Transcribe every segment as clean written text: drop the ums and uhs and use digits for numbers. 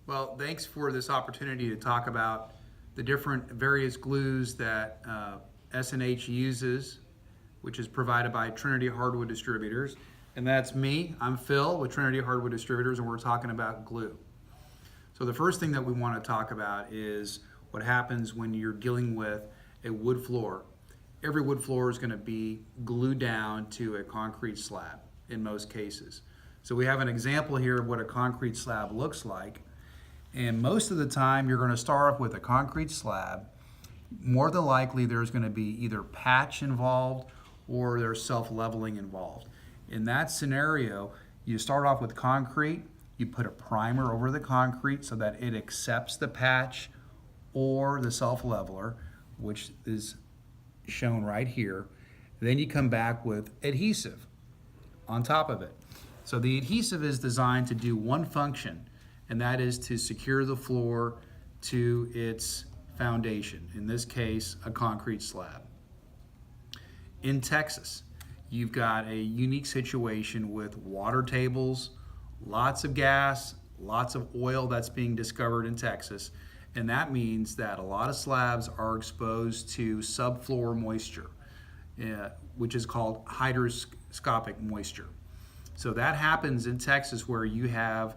Well, thanks for this opportunity to talk about the different various glues that S&H uses, which is provided by Trinity Hardwood Distributors. And that's me. I'm Phil with Trinity Hardwood Distributors, and we're talking about glue. So the first thing that we want to talk about is what happens when you're dealing with a wood floor. Every wood floor is going to be glued down to a concrete slab in most cases. So we have an example here of what a concrete slab looks like. And most of the time you're going to start off with a concrete slab. More than likely there's going to be either patch involved or there's self-leveling involved. In that scenario, you start off with concrete, you put a primer over the concrete so that it accepts the patch or the self-leveler, which is shown right here. Then you come back with adhesive on top of it. So the adhesive is designed to do one function, and that is to secure the floor to its foundation, in this case, a concrete slab. In Texas, you've got a unique situation with water tables, lots of gas, lots of oil that's being discovered in Texas, and that means that a lot of slabs are exposed to subfloor moisture, which is called hydroscopic moisture. So that happens in Texas where you have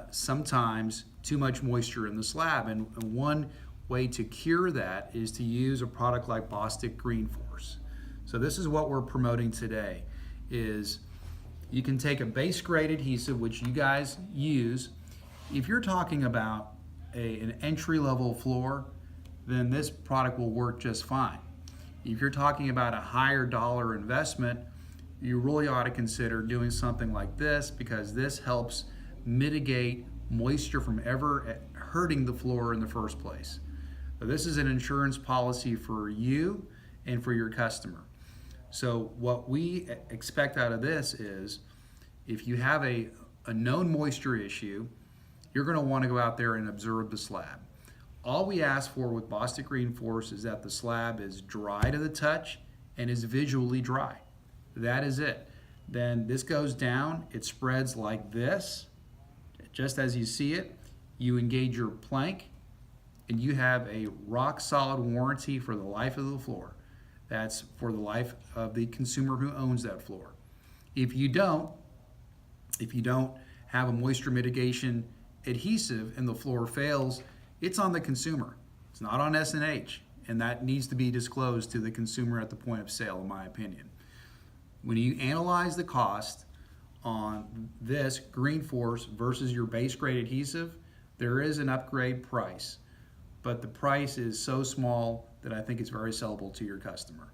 sometimes too much moisture in the slab, and one way to cure that is to use a product like Bostik Green Force. So this is what we're promoting today, is you can take a base grade adhesive, which you guys use. If you're talking about an entry-level floor, then this product will work just fine. If you're talking about a higher dollar investment, you really ought to consider doing something like this, because this helps mitigate moisture from ever hurting the floor in the first place. So this is an insurance policy for you and for your customer. So what we expect out of this is, if you have a known moisture issue, you're going to want to go out there and observe the slab. All we ask for with Bostik Green Force is that the slab is dry to the touch and is visually dry. That is it. Then this goes down, it spreads like this, just as you see it. You engage your plank, and you have a rock solid warranty for the life of the floor. That's for the life of the consumer who owns that floor. If you don't have a moisture mitigation adhesive and the floor fails, it's on the consumer. It's not on S&H, and that needs to be disclosed to the consumer at the point of sale, in my opinion. When you analyze the cost on this Green Force versus your base grade adhesive, there is an upgrade price, but the price is so small that I think it's very sellable to your customer.